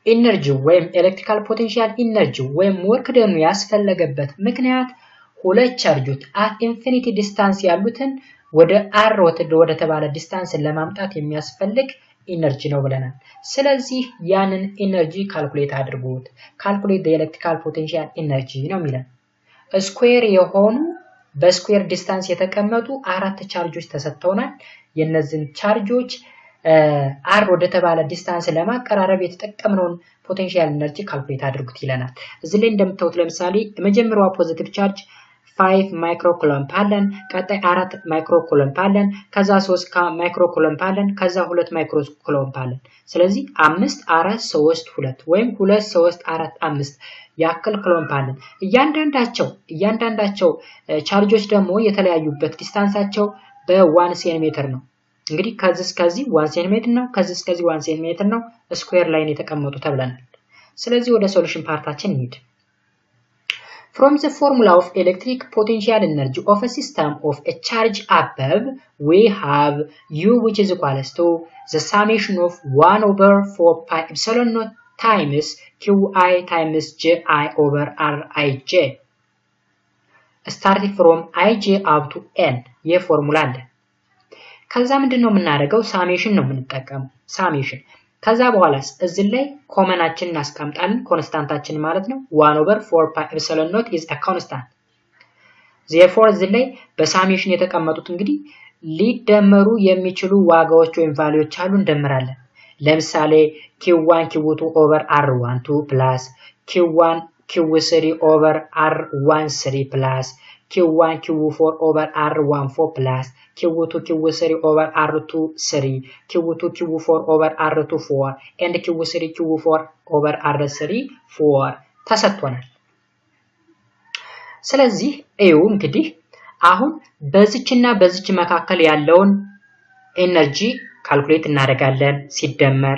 ኢነርጂ ወይም ኤሌክትሪካል ፖቴንሻል ኢነርጂ ወይም ወርክ ደኑ ያስፈለገበት ምክንያት ሁለት ቻርጆች at infinity ዲስታንስ ያሉትን ወደ r ወደ ተባለ ዲስታንስ ለማምጣት የሚያስፈልግ ኢነርጂ ነው ብለናል። ስለዚህ ያንን ኢነርጂ ካልኩሌት አድርጉት። ካልኩሌት the electrical potential energy ነው የሚለን። ስኩዌር የሆኑ በስኩዌር ዲስታንስ የተቀመጡ አራት ቻርጆች ተሰጥተውናል። የነዚህን ቻርጆች r ወደ ተባለ ዲስታንስ ለማቀራረብ የተጠቀምነውን ፖቴንሻል ኢነርጂ ካልኩሌት አድርጉት ይለናል። እዚህ ላይ እንደምታዩት ለምሳሌ የመጀመሪያው ፖዚቲቭ ቻርጅ 5 ማይክሮኩሎምብ አለን፣ ቀጣይ 4 ማይክሮኩሎምብ አለን፣ ከዛ 3 ማይክሮኩሎምብ አለን፣ ከዛ 2 ማይክሮኩሎምብ አለን። ስለዚህ 5 4 3 2 ወይም 2 3 4 5 ያክል ኩሎምብ አለን። እያንዳንዳቸው ቻርጆች ደግሞ የተለያዩበት ዲስታንሳቸው በ1 ሴንቲሜትር ነው። እንግዲህ ከዚህ እስከዚህ 1 ሴንቲሜትር ነው፣ ከዚህ እስከዚህ 1 ሴንቲሜትር ነው። ስኩዌር ላይን የተቀመጡ ተብለናል። ስለዚህ ወደ ሶሉሽን ፓርታችን እንሂድ። From the formula of electric potential energy of a system of a charge above, we have U which is equals to the summation of 1 over 4 pi epsilon naught times Qi times Ji over Rij. Starting from Ij up to N. ይህ ፎርሙላ አለ። ከዛ ምንድነው የምናደርገው? ሳሜሽን ነው የምንጠቀመው። ሳሜሽን ከዛ በኋላስ እዚህ ላይ ኮመናችንን እናስቀምጣለን። ኮንስታንታችን ማለት ነው 1 over 4 pi epsilon naught is a constant. therefore እዚህ ላይ በሳሜሽን የተቀመጡት እንግዲህ ሊደመሩ የሚችሉ ዋጋዎች ወይም ቫልዩዎች አሉ፣ እንደምራለን። ለምሳሌ q1 q2 over r12 plus q1 q3 over r13 plus q1 q4 over r14 plus q2 q3 over r23 q2 q4 over r24 and q3 q4 over r34 ተሰጥቶናል። ስለዚህ እዩ እንግዲህ አሁን በዚችና በዚች መካከል ያለውን ኤነርጂ ካልኩሌት እናደርጋለን። ሲደመር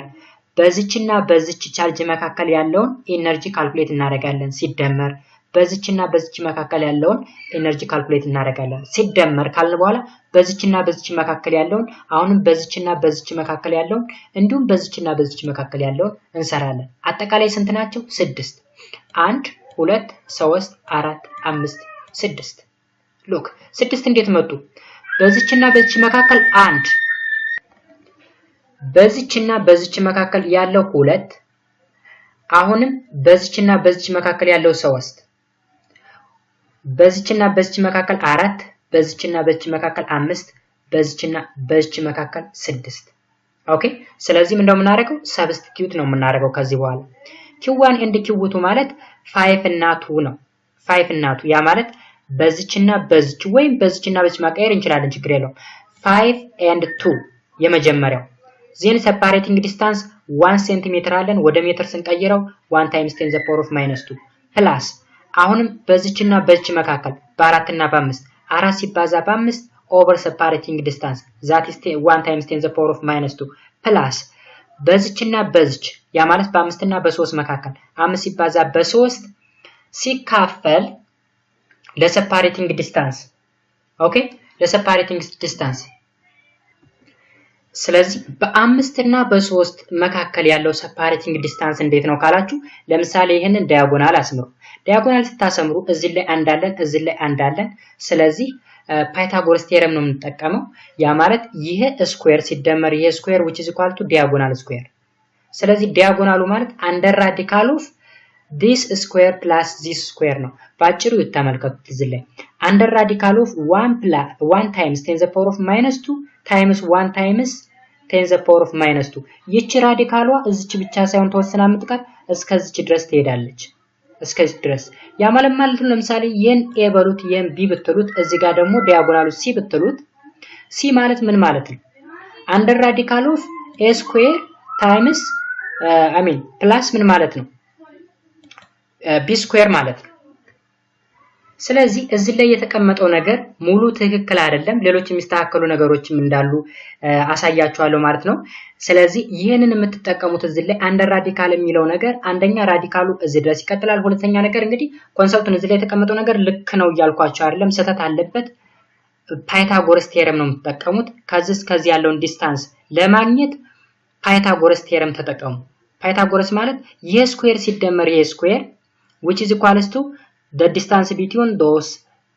በዚችና በዚች ቻርጅ መካከል ያለውን ኤነርጂ ካልኩሌት እናደርጋለን። ሲደመር በዚችና በዚች መካከል ያለውን ኤነርጂ ካልኩሌት እናደርጋለን። ሲደመር ካልን በኋላ በዚችና በዚች መካከል ያለውን አሁንም በዚችና በዚች መካከል ያለውን እንዲሁም በዚችና በዚች መካከል ያለውን እንሰራለን። አጠቃላይ ስንት ናቸው? 6 1 2 3 4 5 6 ሉክ 6 እንዴት መጡ? በዚችና በዚች መካከል 1 በዚችና በዚች መካከል ያለው 2 አሁንም በዚችና በዚች መካከል ያለው 3 በዚችና በዚች መካከል 4 በዚችና በዚች መካከል 5 በዚችና በዚች መካከል 6 ኦኬ። ስለዚህ ምንድነው የምናደርገው? ሰብስቲቲዩት ነው የምናደርገው ከዚህ በኋላ q1 and q2 ማለት 5 እና 2 ነው። 5 እና 2 ያ ማለት በዚችና በዚች ወይም በዚችና በዚች ማቀየር እንችላለን፣ ችግር የለውም። 5 and 2 የመጀመሪያው ዜን separating distance 1 ሴንቲሜትር አለን። ወደ ሜትር ስንቀይረው 1 times 10 the power of -2 ፕላስ አሁንም በዚችና በዚች መካከል በ4 እና በ5 4 ሲባዛ በ5 ኦቨር separating distance that is 1 times 10 the power of -2 ፕላስ በዚችና በዚች ያ ማለት በ5 እና በ3 መካከል 5 ሲባዛ በ3 ሲካፈል ለseparating distance ኦኬ ለseparating distance። ስለዚህ በ5 እና በ3 መካከል ያለው separating distance እንዴት ነው ካላችሁ፣ ለምሳሌ ይሄንን ዳያጎናል አስምሩ። ዳያጎናል ስታሰምሩ እዚህ ላይ አንድ አለን፣ እዚህ ላይ አንድ አለን። ስለዚህ ፓይታጎረስ ቴረም ነው የምንጠቀመው። ያ ማለት ይሄ ስኩዌር ሲደመር ይሄ ስኩዌር which is equal to ዲያጎናል ስኩዌር። ስለዚህ ዲያጎናሉ ማለት አንደር ራዲካል ኦፍ this square plus this square ነው። ባጭሩ ይተመልከቱት እዚህ ላይ አንደር ራዲካል ኦፍ 1 times 10 the power of -2 times 1 times 10 the power of -2 ይቺ ራዲካሏ እዚች ብቻ ሳይሆን ተወስና የምትቀር እስከዚች ድረስ ትሄዳለች። እስከዚህ ድረስ ያ ማለት ነው። ለምሳሌ ይሄን a በሉት ይሄን b ብትሉት እዚህ ጋር ደግሞ ዲያጎናሉ c ብትሉት c ማለት ምን ማለት ነው? አንደር ራዲካል ኦፍ a ስኩዌር ታይምስ ፕላስ ምን ማለት ነው? ቢ ስኩዌር ማለት ነው። ስለዚህ እዚህ ላይ የተቀመጠው ነገር ሙሉ ትክክል አይደለም። ሌሎች የሚስተካከሉ ነገሮችም እንዳሉ አሳያችኋለሁ ማለት ነው። ስለዚህ ይህንን የምትጠቀሙት እዚህ ላይ አንደር ራዲካል የሚለው ነገር አንደኛ ራዲካሉ እዚህ ድረስ ይቀጥላል። ሁለተኛ ነገር እንግዲህ ኮንሰፕቱን እዚህ ላይ የተቀመጠው ነገር ልክ ነው እያልኳቸው አይደለም፣ ስህተት አለበት። ፓይታጎረስ ቴረም ነው የምትጠቀሙት። ከዚህ እስከዚህ ያለውን ዲስታንስ ለማግኘት ፓይታጎረስ ቴረም ተጠቀሙ። ፓይታጎረስ ማለት ይህ ስኩዌር ሲደመር ይህ ስኩዌር which is equals to the distance between those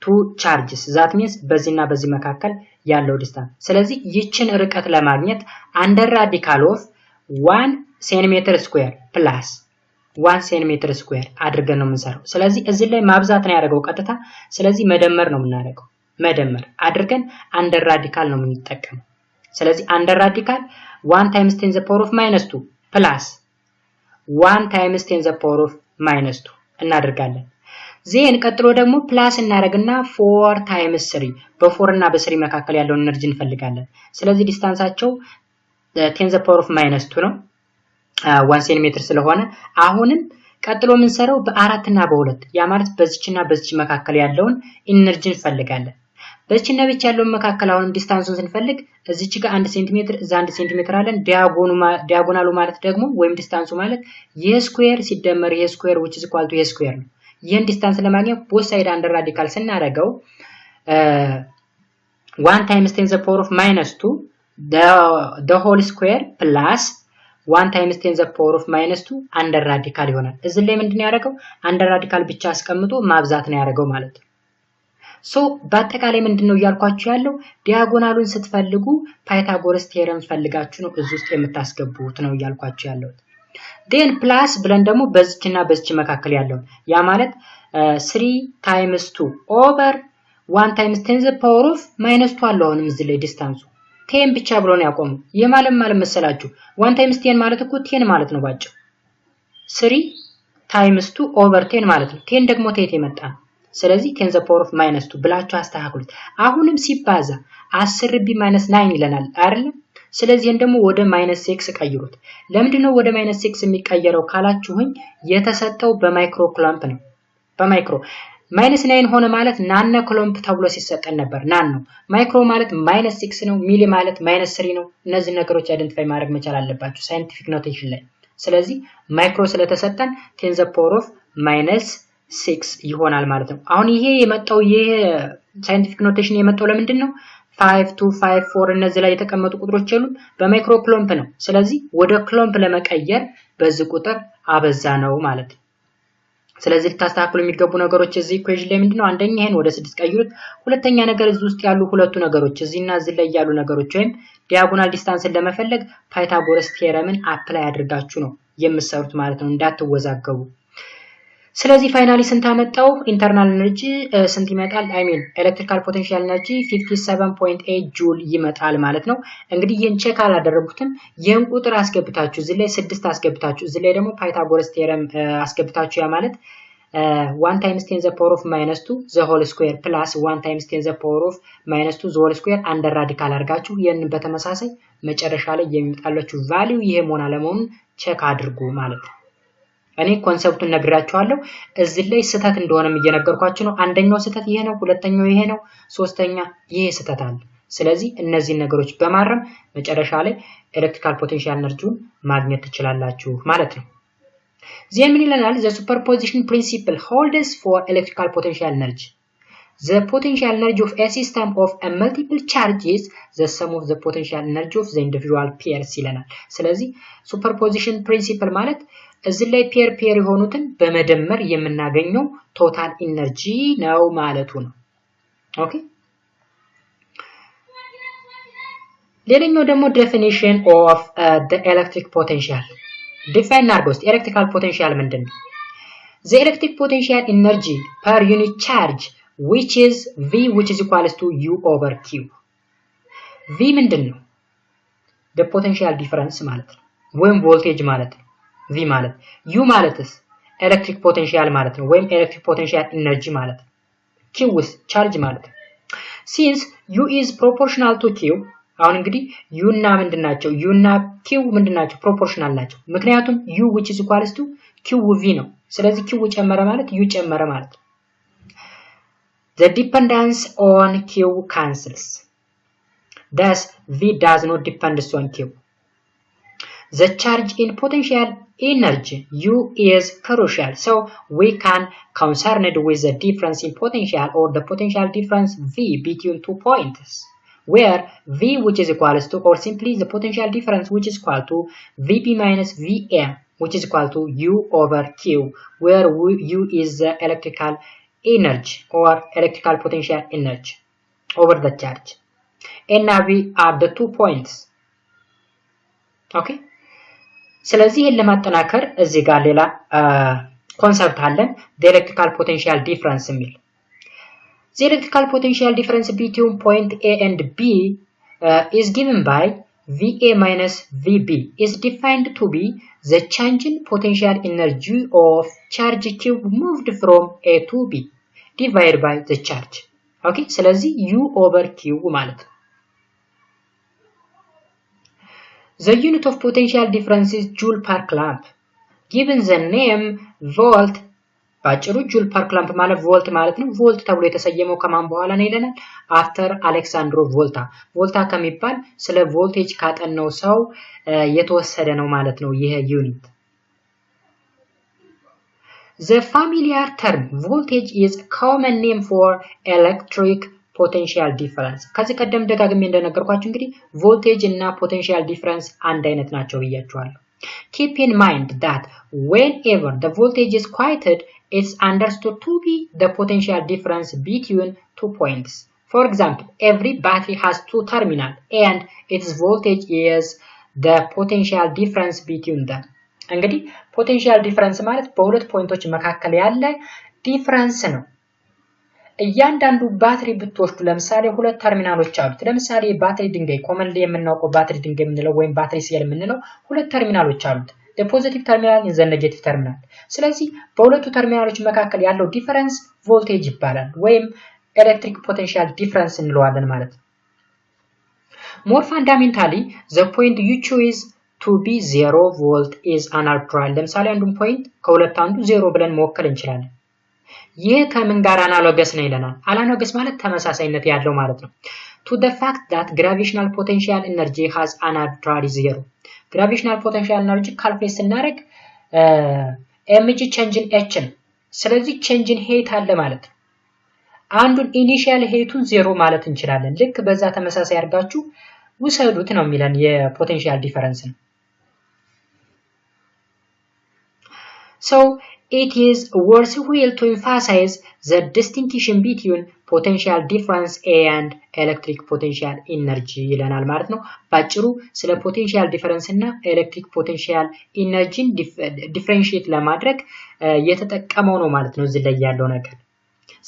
two charges that means በዚህና በዚህ መካከል ያለው ዲስታንስ። ስለዚህ ይችን ርቀት ለማግኘት አንደር ራዲካል ኦፍ 1 ሴንቲሜትር ስኩዌር ፕላስ 1 ሴንቲሜትር ስኩዌር አድርገን ነው የምንሰራው። ስለዚህ እዚህ ላይ ማብዛት ነው ያደረገው ቀጥታ። ስለዚህ መደመር ነው የምናደርገው። መደመር አድርገን አንደር ራዲካል ነው የምንጠቀመው። ስለዚህ አንደር ራዲካል 1 times 10 the power of -2 ፕላስ 1 times 10 the power of -2 እናደርጋለን። ዜን ቀጥሎ ደግሞ ፕላስ እናደርግና 4 times 3 በ4 እና በ3 መካከል ያለውን ኤነርጂ እንፈልጋለን። ስለዚህ ዲስታንሳቸው 10 the power of -2 ነው 1 ሴንቲሜትር ስለሆነ አሁንም ቀጥሎ የምንሰራው በ4 እና በ2 ያ ማለት በዚህና በዚህ መካከል ያለውን ኤነርጂ እንፈልጋለን። በዚህና በዚህ ያለውን መካከል አሁንም ዲስታንሱን ስንፈልግ እዚች ጋር 1 ሴንቲሜትር እዛ 1 ሴንቲሜትር አለን። ዲያጎናሉ ማለት ደግሞ ወይም ዲስታንሱ ማለት ይሄ ስኩዌር ሲደመር ይሄ ስኩዌር which is equal to ይሄ ስኩዌር ነው። ይሄን ዲስታንስ ለማግኘት ቦት ሳይድ አንደር ራዲካል ስናደርገው 1 times 10 the power of -2 the whole square plus 1 times 10 the power of -2 አንደር ራዲካል ይሆናል። እዚህ ላይ ምንድነው ያደረገው? አንደር ራዲካል ብቻ አስቀምጦ ማብዛት ነው ያደረገው ማለት ነው። ሶ በአጠቃላይ ምንድነው እያልኳችሁ ያለው ዲያጎናሉን ስትፈልጉ ፓይታጎረስ ቴረም ፈልጋችሁ ነው እዚህ ውስጥ የምታስገቡት ነው እያልኳችሁ ያለው። ዴን ፕላስ ብለን ደግሞ በዚህና በዚህ መካከል ያለው ያ ማለት 3 times 2 over 1 times 10 the power of -2 አለው። አሁንም እዚህ ላይ ዲስታንሱ 10 ብቻ ብሎ ነው ያቆመው። የማለም መሰላችሁ 1 times 10 ማለት እኮ 10 ማለት ነው ባጭው። 3 times 2 over 10 ማለት ነው። 10 ደግሞ ከየት የመጣ ነው? ስለዚህ 10 the power of -2 ብላችሁ አስተካክሉት። አሁንም ሲባዛ 10b -9 ይለናል አይደል? ስለዚህ ደግሞ ወደ -6 ቀይሩት። ለምንድነው ወደ -6 የሚቀየረው ካላችሁኝ የተሰጠው በማይክሮ ኩሎምብ ነው። በማይክሮ -9 ሆነ ማለት ናኖ ኩሎምብ ተብሎ ሲሰጠን ነበር። ናኖ ማይክሮ ማለት -6 ነው። ሚሊ ማለት -3 ነው። እነዚህ ነገሮች አይደንቲፋይ ማድረግ መቻል አለባችሁ ሳይንቲፊክ ኖቴሽን ላይ። ስለዚህ ማይክሮ ስለተሰጠን 10 the power of -6 ይሆናል ማለት ነው። አሁን ይሄ የመጣው ይሄ ሳይንቲፊክ ኖቴሽን የመጣው ለምንድን ነው? 5 2 5 4 እነዚህ ላይ የተቀመጡ ቁጥሮች የሉም በማይክሮ ኩሎምብ ነው። ስለዚህ ወደ ኩሎምብ ለመቀየር በዚህ ቁጥር አበዛ ነው ማለት ነው። ስለዚህ ልታስተካክሉ የሚገቡ ነገሮች እዚህ ኢኩዌሽን ላይ ምንድነው? አንደኛ ይሄን ወደ 6 ቀይሩት። ሁለተኛ ነገር እዚህ ውስጥ ያሉ ሁለቱ ነገሮች እዚህና እዚህ ላይ ያሉ ነገሮች ወይም ዲያጎናል ዲስታንስን ለመፈለግ ፓይታጎረስ ቴረምን አፕላይ አድርጋችሁ ነው የምትሰሩት ማለት ነው። እንዳትወዛገቡ። ስለዚህ ፋይናሊ ስንት አመጣው? ኢንተርናል ኤነርጂ ስንት ይመጣል? አይ ሚን ኤሌክትሪካል ፖቴንሻል ኤነርጂ 57.8 ጁል ይመጣል ማለት ነው። እንግዲህ ይሄን ቼክ አላደረጉትም። ይሄን ቁጥር አስገብታችሁ እዚህ ላይ 6 አስገብታችሁ እዚህ ላይ ደግሞ ፓይታጎረስ ቴረም አስገብታችሁ ያ ማለት 1 times 10 the power of -2 the whole square plus 1 times 10 the power of -2 the whole square አንደር ራዲካል አድርጋችሁ ይሄንን በተመሳሳይ መጨረሻ ላይ የሚመጣላችሁ ቫልዩ ይሄ መሆን አለመሆኑን ቼክ አድርጉ ማለት ነው። እኔ ኮንሰፕቱን ነግራችኋለሁ። እዚህ ላይ ስህተት እንደሆነም እየነገርኳችሁ ነው። አንደኛው ስህተት ይሄ ነው፣ ሁለተኛው ይሄ ነው፣ ሶስተኛ ይሄ ስህተት አለ። ስለዚህ እነዚህን ነገሮች በማረም መጨረሻ ላይ ኤሌክትሪካል ፖቴንሻል ኤነርጂውን ማግኘት ትችላላችሁ ማለት ነው። ዜን ምን ይለናል? the superposition principle holds for electrical potential energy. The potential energy of a system of a multiple charges the sum of the potential energy of the individual pairs ይለናል። ስለዚህ superposition principle ማለት እዚህ ላይ ፔር የሆኑትን በመደመር የምናገኘው ቶታል ኢነርጂ ነው ማለቱ ነው። ኦኬ ሌላኛው ደግሞ definition of the electric potential ዲፋይን አድርገው እስቲ ኤሌክትሪካል ፖቴንሻል ምንድነው? the electric potential energy per unit charge which is V which is equals to U over Q. V ምንድነው? the potential difference ማለት ነው ወይም ቮልቴጅ ማለት ነው። V ማለት U ማለትስ ኤሌክትሪክ ፖቴንሻል ማለት ነው ወይም ኤሌክትሪክ ፖቴንሻል ኢነርጂ ማለት ነው። Q is ቻርጅ ማለት ነው። since U is proportional to Q አሁን እንግዲህ U እና ምንድናቸው? U እና Q ምንድናቸው? ፕሮፖርሽናል ናቸው። ምክንያቱም U which is equals to Q V ነው። ስለዚህ q ጨመረ ማለት u ጨመረ ማለት ነው። The dependence on q cancels. Thus v does not depend on q. The charge in potential energy u is crucial, so we can concerned with the difference in potential or the potential difference v between 2 points, where v which is equals to, or simply the potential difference which is equal to vp minus vm which is equal to u over q, where u is the electrical energy or electrical potential energy over the charge, and v are the 2 points. Okay, ስለዚህ ይሄን ለማጠናከር እዚህ ጋር ሌላ ኮንሰፕት አለን the electrical potential difference የሚል the electrical potential difference between point A and B is given by VA minus VB is defined to be the change in potential energy of charge Q moved from A to B divided by the charge. Okay, ስለዚህ U over Q ማለት ነው። The unit of potential difference is joule per coulomb. Given the name volt, ባጭሩ joule per coulomb ማለት ቮልት ማለት ነው። ቮልት ተብሎ የተሰየመው ከማን በኋላ ነው ይለናል? አፍተር አሌክሳንድሮ ቮልታ። ቮልታ ከሚባል ስለ ቮልቴጅ ካጠናው ሰው የተወሰደ ነው ማለት ነው ይሄ ዩኒት። The familiar term voltage is a common name for electric potential difference. ከዚህ ቀደም ደጋግሜ እንደነገርኳችሁ እንግዲህ ቮልቴጅ እና ፖቴንሻል ዲፈረንስ አንድ አይነት ናቸው ብያችኋለሁ። Keep in mind that whenever the voltage is quoted, it's understood to be the potential difference between 2 points. For example, every battery has 2 terminals and its voltage is the potential difference between them. እንግዲህ ፖቴንሻል ዲፈረንስ ማለት በሁለት ፖይንቶች መካከል ያለ ዲፈረንስ ነው። እያንዳንዱ ባትሪ ብትወስዱ ለምሳሌ ሁለት ተርሚናሎች አሉት። ለምሳሌ ባትሪ ድንጋይ ኮመንሊ የምናውቀው ባትሪ ድንጋይ የምንለው ወይም ባትሪ ሴል የምንለው ሁለት ተርሚናሎች አሉት። the positive terminal and the negative terminal. ስለዚህ በሁለቱ ተርሚናሎች መካከል ያለው ዲፈረንስ ቮልቴጅ ይባላል ወይም ኤሌክትሪክ ፖቴንሻል ዲፈረንስ እንለዋለን ማለት ነው። more fundamentally the point you choose to be 0 volt is unarbitrary. ለምሳሌ አንዱን ፖይንት ከሁለት አንዱ 0 ብለን መወከል እንችላለን። ይህ ከምን ጋር አናሎገስ ነው ይለናል? አናሎገስ ማለት ተመሳሳይነት ያለው ማለት ነው። to the fact that gravitational potential energy has an arbitrary 0. gravitational potential energy ካልኩሌት ስናደርግ mg change in h ነው። ስለዚህ change in height አለ ማለት ነው። አንዱን ኢኒሺያል ሄቱን 0 ማለት እንችላለን። ልክ በዛ ተመሳሳይ አድርጋችሁ ውሰዱት ነው የሚለን የፖቴንሻል ዲፈረንስ ነው። So it is worthwhile to emphasize the distinction between potential difference and electric potential energy ይለናል ማለት ነው። ባጭሩ ስለ ፖቴንሻል ዲፈረንስ እና ኤሌክትሪክ ፖቴንሻል ኢነርጂን ዲፈረንሺየት ለማድረግ የተጠቀመው ነው ማለት ነው እዚህ ላይ ያለው ነገር።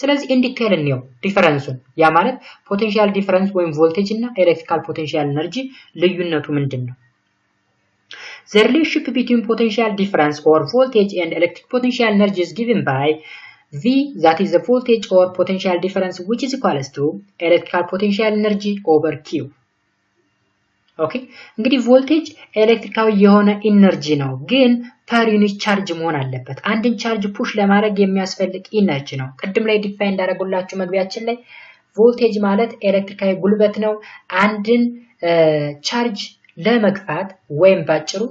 ስለዚህ ኢንዲቴል እንየው ዲፈረንሱን። ያ ማለት ፖቴንሻል ዲፈረንስ ወይም ቮልቴጅ እና ኤሌክትሪካል ፖቴንሻል ኤነርጂ ልዩነቱ ምንድነው? The relationship between potential difference or voltage and electric potential energy is given by V, that is the voltage or potential difference, which is equals to electrical potential energy over Q. Okay, እንግዲህ ቮልቴጅ ኤሌክትሪካዊ የሆነ ኢነርጂ ነው፣ ግን ፐር ዩኒት ቻርጅ መሆን አለበት። አንድን ቻርጅ ፑሽ ለማድረግ የሚያስፈልግ ኢነርጂ ነው። ቅድም ላይ ዲፋይን እንዳደረጉላችሁ መግቢያችን ላይ ቮልቴጅ ማለት ኤሌክትሪካዊ ጉልበት ነው። አንድን ቻርጅ ለመግፋት ወይም ባጭሩ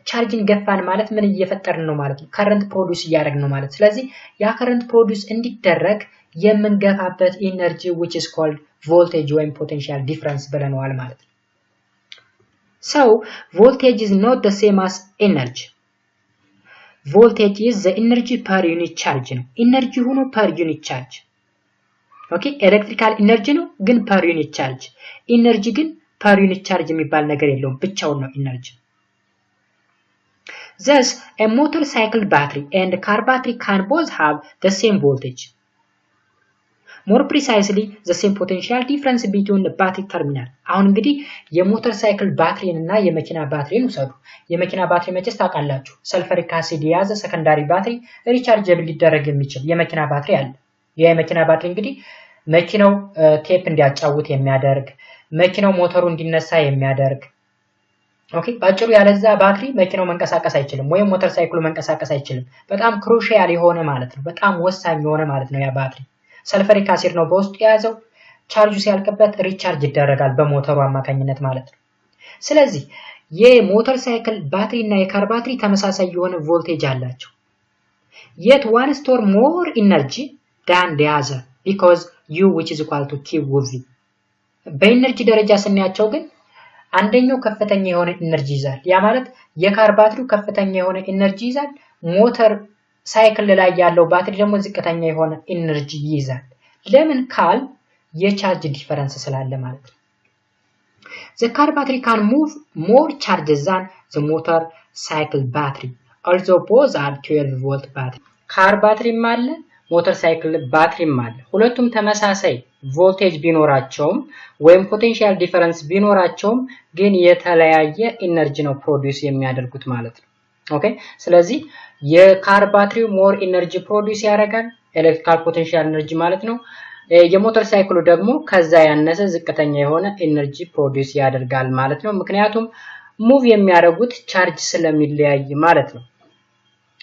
ቻርጅን ገፋን ማለት ምን እየፈጠርን ነው ማለት ነው? ከረንት ፕሮዲዩስ እያደረግን ነው ማለት። ስለዚህ ያ ከረንት ፕሮዲዩስ እንዲደረግ የምንገፋበት ኢነርጂ which is called voltage ወይም potential difference ብለናል ማለት ነው። So voltage is not the same as energy. Voltage is the energy per unit charge ነው። ኢነርጂ ሆኖ per unit charge. Okay, ኤሌክትሪካል ኢነርጂ ነው ግን per unit charge። ኢነርጂ ግን per unit charge የሚባል ነገር የለውም፣ ብቻውን ነው ኢነርጂ። Thus, a motorcycle battery and car battery can both have the same voltage. More precisely, the same potential difference between the battery terminal. አሁን እንግዲህ የሞተር ሳይክል ባትሪን እና የመኪና ባትሪን ውሰዱ። የመኪና ባትሪ መቼስ ታውቃላችሁ፣ ሰልፈሪክ አሲድ የያዘ ሰከንዳሪ ባትሪ ሪቻርጀብል ሊደረግ የሚችል የመኪና ባትሪ አለ። የመኪና ባትሪ እንግዲህ መኪናው ቴፕ እንዲያጫውት የሚያደርግ፣ መኪናው ሞተሩ እንዲነሳ የሚያደርግ ኦኬ ባጭሩ ያለዛ ባትሪ መኪናው መንቀሳቀስ አይችልም ወይም ሞተር ሳይክሉ መንቀሳቀስ አይችልም። በጣም ክሩሺያል የሆነ ማለት ነው፣ በጣም ወሳኝ የሆነ ማለት ነው ያ ባትሪ። ሰልፈሪክ አሲድ ነው በውስጡ የያዘው። ቻርጁ ሲያልቅበት ሪቻርጅ ይደረጋል በሞተሩ አማካኝነት ማለት ነው። ስለዚህ የሞተር ሳይክል ባትሪ እና የካር ባትሪ ተመሳሳይ የሆነ ቮልቴጅ አላቸው። yet one store more energy than the other because U which is equal to Q with V። በኢነርጂ ደረጃ ስናያቸው ግን አንደኛው ከፍተኛ የሆነ ኢነርጂ ይዛል። ያ ማለት የካር ባትሪው ከፍተኛ የሆነ ኢነርጂ ይዛል፣ ሞተር ሳይክል ላይ ያለው ባትሪ ደግሞ ዝቅተኛ የሆነ ኢነርጂ ይይዛል። ለምን ካል የቻርጅ ዲፈረንስ ስላለ ማለት ነው። the car battery can move more charges than the motor cycle battery although both are 12 volt battery። ካር ባትሪም አለ ሞተር ሳይክል ባትሪም አለ። ሁለቱም ተመሳሳይ ቮልቴጅ ቢኖራቸውም ወይም ፖቴንሻል ዲፈረንስ ቢኖራቸውም ግን የተለያየ ኢነርጂ ነው ፕሮዲዩስ የሚያደርጉት ማለት ነው። ኦኬ ስለዚህ የካር ባትሪው ሞር ኢነርጂ ፕሮዲዩስ ያደርጋል፣ ኤሌክትሪካል ፖቴንሻል ኢነርጂ ማለት ነው። የሞተር ሳይክሉ ደግሞ ከዛ ያነሰ ዝቅተኛ የሆነ ኢነርጂ ፕሮዲዩስ ያደርጋል ማለት ነው። ምክንያቱም ሙቭ የሚያደርጉት ቻርጅ ስለሚለያይ ማለት ነው።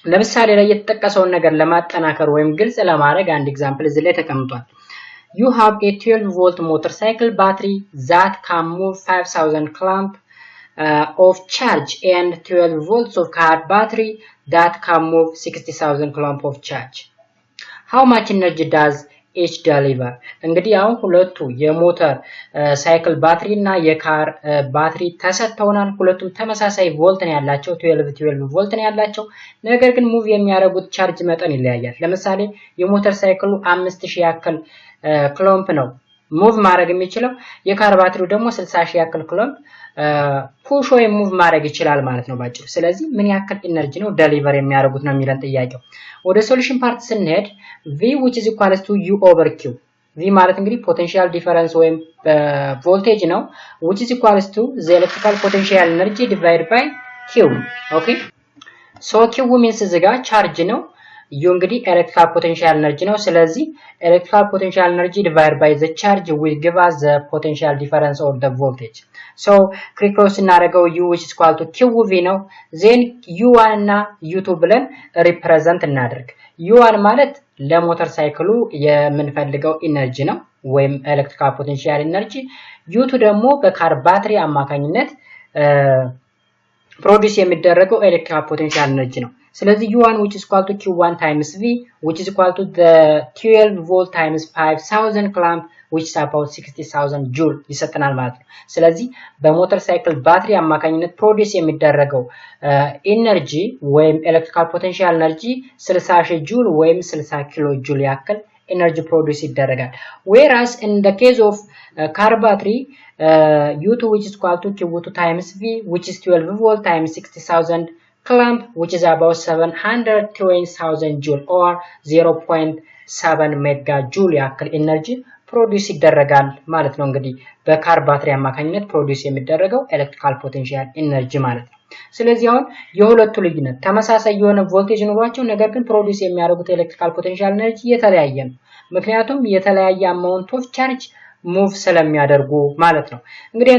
ለምሳሌ ላይ የተጠቀሰውን ነገር ለማጠናከር ወይም ግልጽ ለማድረግ አንድ ኤግዛምፕል እዚህ ላይ ተቀምጧል። you have a 12 volt motorcycle battery that can move 5000 clamp of charge and 12 volts of car battery that can move 60000 clamp of charge. How much energy does each deliver? እንግዲህ አሁን ሁለቱ የሞተር ሳይክል ባትሪ እና የካር ባትሪ ተሰጥተውናል። ሁለቱም ተመሳሳይ ቮልት ነው ያላቸው፣ 12 ቮልት ነው ያላቸው። ነገር ግን ሙቭ የሚያደርጉት ቻርጅ መጠን ይለያያል። ለምሳሌ የሞተር ሳይክሉ 5000 ያክል ክሎምፕ ነው ሙቭ ማድረግ የሚችለው፣ የካር ባትሪው ደግሞ 60000 ያክል ክሎምፕ ፑሽ ወይም ሙቭ ማድረግ ይችላል ማለት ነው ባጭሩ። ስለዚህ ምን ያክል ኢነርጂ ነው ዴሊቨር የሚያደርጉት ነው የሚለን ጥያቄው። ወደ ሶሉሽን ፓርት ስንሄድ V which is equal to U over Q። V ማለት እንግዲህ ፖቴንሻል ዲፈረንስ ወይም ቮልቴጅ ነው which is equal to the electrical potential energy divided by Q። ኦኬ ሶ Q means እዚህ ጋር ቻርጅ ነው፣ U እንግዲህ ኤሌክትሪካል ፖቴንሻል ኤነርጂ ነው። ስለዚህ ኤሌክትሪካል ፖቴንሻል ኤነርጂ divided by the charge will give us the potential difference or the voltage። so ክሪክሮስ እናደርገው U which is equal to QV ነው። then U1 እና U2 ብለን ሪፕሬዘንት እናደርግ። U1 ማለት ለሞተር ሳይክሉ የምንፈልገው ኢነርጂ ነው ወይም ኤሌክትሪካል ፖቴንሻል ኤነርጂ፣ U2 ደግሞ በካር ባትሪ አማካኝነት ፕሮዲዩስ የሚደረገው ኤሌክትሪካል ፖቴንሻል ኤነርጂ ነው። ስለዚህ U1 which is equal to Q1 times V which is equal to the 12 volt times 5000 clamp which is about 60000 joule ይሰጠናል ማለት ነው። ስለዚህ በሞተር ሳይክል ባትሪ አማካኝነት ፕሮዲዩስ የሚደረገው ኢነርጂ ወይም ኤሌክትሪካል ፖቴንሻል ኤነርጂ 60000 ጁል ወይም 60 ኪሎ ጁል ያክል ኤነርጂ ፕሮዲዩስ ይደረጋል። whereas in the case of car battery U2 which is equal to Q2 times V which is 12 volt times 60000 clamp which is about 720,000 joule or 0.7 mega joule ያክል ኢነርጂ ፕሮዲዩስ ይደረጋል ማለት ነው። እንግዲህ በካር ባትሪ አማካኝነት ፕሮዲዩስ የሚደረገው ኤሌክትሪካል ፖቴንሻል ኢነርጂ ማለት ነው። ስለዚህ አሁን የሁለቱ ልዩነት ተመሳሳይ የሆነ ቮልቴጅ ኖሯቸው ነገር ግን ፕሮዲዩስ የሚያደርጉት ኤሌክትሪካል ፖቴንሻል ኢነርጂ የተለያየ ነው። ምክንያቱም የተለያየ አማውንት ኦፍ ቻርጅ ሙቭ ስለሚያደርጉ ማለት ነው። እንግዲህ